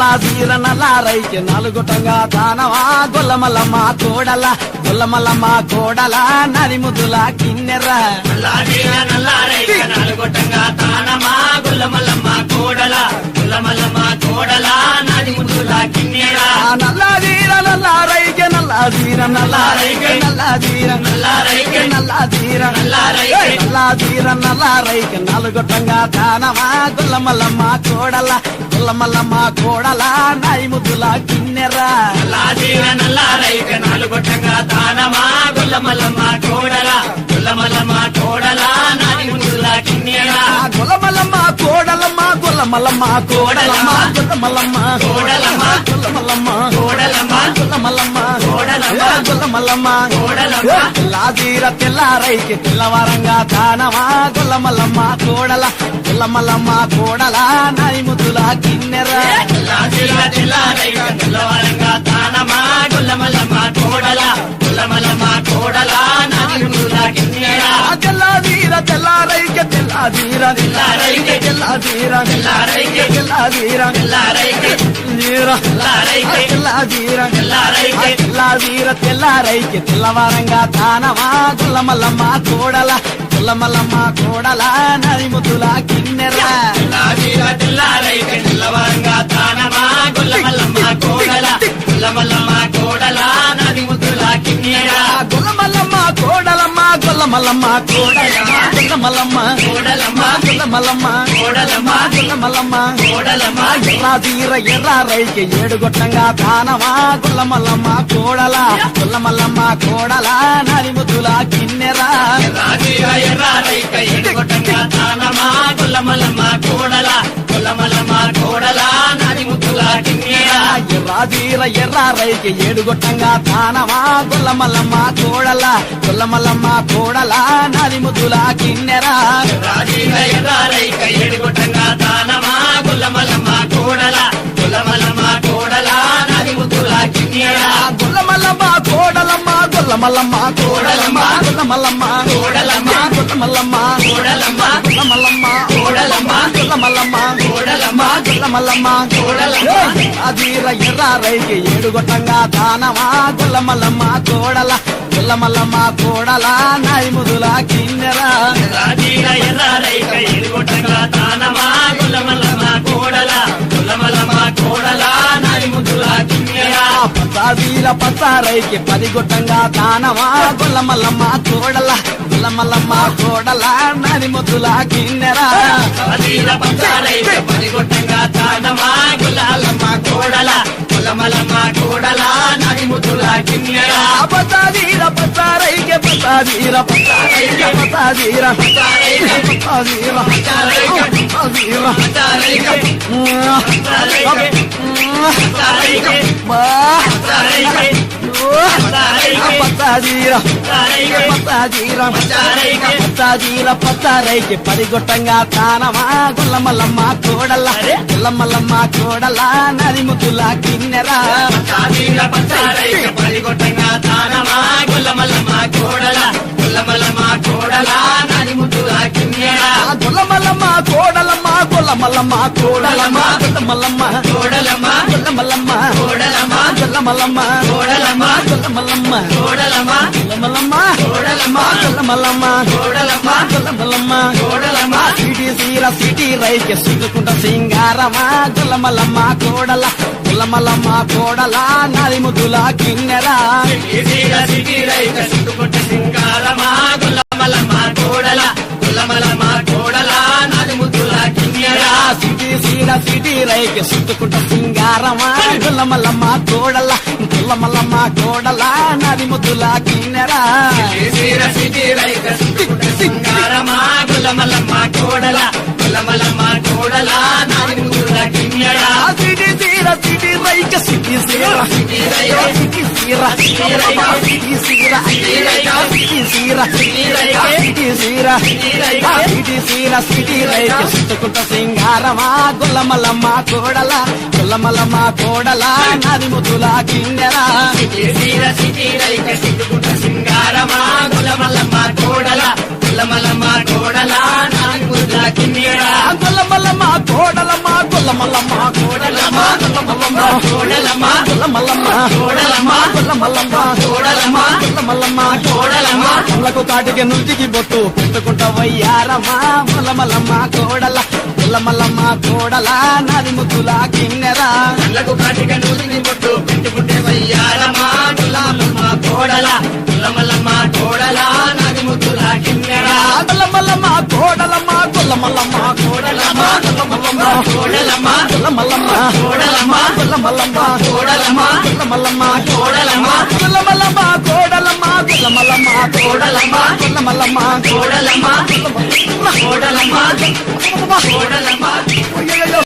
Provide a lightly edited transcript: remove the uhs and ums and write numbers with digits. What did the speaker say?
నల్లాదీర నల్లారైకి నలుగుటంగా తానవా గొల్లమల్లమ్మ కోడల గొల్లమల్లమ్మ కోడల నరిముదుల కిన్నెర నల్లాదీర నల్లారైకి నలుగుటంగా తానమా గొల్లమల్లమ్మ కోడల గొల్లమల్లమ్మ కోడల నరిముదుల కిన్నెర నల్లాదీర నల్లారైకి నల్లాదీర నల్లారైకి నల్లాదీర నల్లారైకి నల్లాదీర నల్లారైకి నల్లాదీర నల్లారైకి నలుగుటంగా తానవా గొల్లమల్లమ్మ కోడల గొల్లమల్లమ్మ కోడల నరిముదుల కిన్నెర నల్లాదీర నల్లారైకి నలుగుటంగా తానమా గొల్లమల్లమ్మ కోడల గొల్లమల్లమ్మ కోడల నరిముదుల కిన్నెర గొల్లమల్లమ్మ కోడలమ్మ గొల్లమల్లమ్మ కోడలమ్మ గొల్లమల్లమ్మ కోడలమ్మ గొల్లమల్లమ్మ కోడలమ్మ గొల్లమల్లమ్మ కోడలమ్మ గొల్లమల్లమ్మ కోడలమ్మ తెల్లాదీర తెల్లారైకి తెల్లవారంగా తానవా గొల్లమల్లమ్మ కోడల గొల్లమల్లమ్మ కోడల నరిముదుల కిన్నెర తెల్లాదీర తెల్లారైకి తెల్లవారంగా తానమా గొల్లమల్లమ్మ కోడల గొల్లమల్లమ్మ కోడల నరిముదుల కిన్నెర తెల్లాదీర తెల్లారైకి తెల్లాదీర తెల్లారైకి తెల్లాదీర తెల్లారైకి తెల్లాదీర తెల్లారైకి తెల్లారైకి తెల్లాదీర తెల్లారైకి తెల్లాదీర తెల్లారైకి తెల్లవారంగా తానవా గొల్లమల్లమ్మ కోడల గొల్లమల్లమ్మ కోడల నరిముదుల కిన్నెర తెల్లాదీర తెల్లారైకి తెల్లవారంగా తానమా గొల్లమల్లమ్మ కోడల గొల్లమల్లమ్మ కోడల నరిముదుల కిన్నెర గొల్లమల్లమ్మ కోడలమ్మ గొల్లమల్లమ్మ కోడలమ్మ గొల్లమల్లమ్మ కోడలమ్మ గొల్లమల్లమ్మ కోడలమ్మ గొల్లమల్లమ్మ కోడలమ్మ ఎర్రాదీర ఎర్రారైకి ఏడుగొట్టంగా తానవా గొల్లమల్లమ్మ కోడల గొల్లమల్లమ్మ కోడల నరిముదుల కిన్నెర ఎర్రాదీర ఎర్రారైక ఎడుగొట్టంగా తానమా గొల్లమల్లమ్మ కోడల గొల్లమల్లమ్మ కోడల నరిముద్దుల కిన్నెర ఎర్రాదీర ఎర్రారైకి ఏడుగొట్టంగా తానవా గొల్లమల్లమ్మ కోడల గొల్లమల్లమ్మ కోడల నరిముదుల కిన్నెర ఎర్రాదీర ఎర్రారైక ఎడుగొట్టంగా తానమా గొల్లమల్లమ్మ కోడల గొల్లమల్లమ్మ కోడల నరిముద్దుల కిన్నెర గొల్లమల్లమ్మ కోడలమ్మ గొల్లమల్లమ్మ కోడలమ్మ గొల్లమల్లమ్మ కోడలమ్మ గొల్లమల్లమ్మ కోడలమ్మ గొల్లమల్లమ్మ కోడలమ్మ గొల్లమల్లమ్మ కోడలమ్మ గొల్లమల్లమ్మ కోడలమ్మ అదీర ఎర్రారైకి ఏడుగొట్టంగా తానవా గొల్లమల్లమ్మ కోడల గొల్లమల్లమ్మ కోడల నరిముదుల కిన్నెర ఎర్రాదీర ఎర్రారైక ఎడుగొట్టంగా తానమా గొల్లమల్లమ్మ కోడల గొల్లమల్లమ్మ కోడల నరిముద్దుల కిన్నెర పసాదీర పసారైకి పదిగొట్టంగా తానవా గొల్లమల్లమ్మ కోడల గొల్లమల్లమ్మ కోడల నరిముదుల కిన్నెర పదీర పచ్చారైక పదిగొట్టంగా తానమా గొల్లమల్లమ్మ కోడల గొల్లమల్లమ్మ కోడల నరిముద్దుల కిన్నెర పసాదీర పసారైకి పసాదీర పసారైకి పసాదీర పచ్చారైక పసాదీర పచ్చారైక పసాదీర పచ్చారైక పచ్చారైక పచ్చారైక పసాదీర పచ్చారైక పసాదీర పచ్చారైక పసాదీర పసారైకి పదిగొట్టంగా తానవా గొల్లమల్లమ్మ కోడల గొల్లమల్లమ్మ కోడల నరిముదుల కిన్నెర పచ్చాదీర పచ్చారైక పదిగొట్టంగా తానమా గొల్లమల్లమ్మ కోడల గొల్లమల్లమ్మ కోడల నరిముద్దుల కిన్నెర గొల్లమల్లమ్మ కోడలమ్మ గొల్లమల్లమ్మ కోడలమ్మ గొల్లమల్లమ్మ కోడలమ్మ గొల్లమల్లమ్మ కోడలమ్మ గొల్లమల్లమ్మ కోడలమ్మ గొల్లమల్లమ్మ కోడలమ్మ గొల్లమల్లమ్మ కోడలమ్మ గొల్లమల్లమ్మ కోడలమ్మ గొల్లమల్లమ్మ కోడలమ్మ సిటీ సీర సిటీ రైకి సుట్టుకుంట సింగారమా గొల్లమల్లమ్మ కోడల గొల్లమల్లమ్మ కోడల నరిముదుల కిన్నెర సిటీల సిటీలైక చుట్టుకుంట సింగారమా గొల్లమల్లమ్మ కోడల గొల్లమల్లమ్మ కోడల నరిముద్దుల కిన్నెర సిటీ సీర సిటీ రైకి సుట్టుకుంట సింగారమా గొల్లమల్లమ్మ కోడల గొల్లమల్లమ్మ కోడల నరిముదుల కిన్నెర సిటీల సిటీలైక చుట్టుకుంట సింగారమా గొల్లమల్లమ్మ కోడల గొల్లమల్లమ్మ కోడల నరిముద్దుల కిన్నెర సిటీ సీర సిటీ రైకి సిటీ సీర సిటీ సీర సిటీ సీర సిటీ సీర సిటీ సీర సిటీ సీర సిటీ రైకి సుట్టుకుంట సింగారమా గొల్లమల్లమ్మ కోడల గొల్లమల్లమ్మ కోడల నరిముదుల కిన్నెర సిటీల సిటీలైక చుట్టుకుంట సింగారమా గొల్లమల్లమ్మ కోడల గొల్లమల్లమ్మ కోడల నరిముద్దుల కిన్నెర గొల్లమల్లమ్మ కోడలమ్మ గొల్ల మల్లమ్మ కోడలమ్మ మల్లమ్మ కోడలమ్మ గొల్ల మల్లమ్మ కోడలమ్మ గొల్ల మల్లమ్మ కోడలమ్మ గొల్ల మల్లమ్మ కోడలమ్మ కళ్ళకు కాటికి నుల్చికి బొట్టు పెట్టుకుంటా వయ్యారమ్మా గొల్ల మల్లమ్మ కోడల గొల్ల మల్లమ్మ కోడల నాది ముద్దుల కిన్నెరా కళ్ళకు కాటిక నూతిని బొట్టు పెట్టుకుంటే వయ్యారమ్మ గులామమ్మ కోడల గులమల్లమ్మ కోడల నాది ముద్దుల కిన్నెరా గొల్ల మల్లమ్మ కోడలమ్మ గొల్ల మల్లమ్మ కోడలమ్మ గొల్ల మల్లమ్మ కోడలమ్మ గొల్ల మల్లమ్మ కోడలమ్మ గొల్ల మల్లమ్మ కోడలమ్మ గొల్ల మల్లమ్మ కోడలమ్మ గొల్ల మల్లమ్మ కోడలమ్మ గొల్ల మల్లమ్మ కోడలమ్మ గొల్ల మల్లమ్మ కోడలమ్మ కోడలమ్మ కోడలమ్మ అయ్యయ్యో.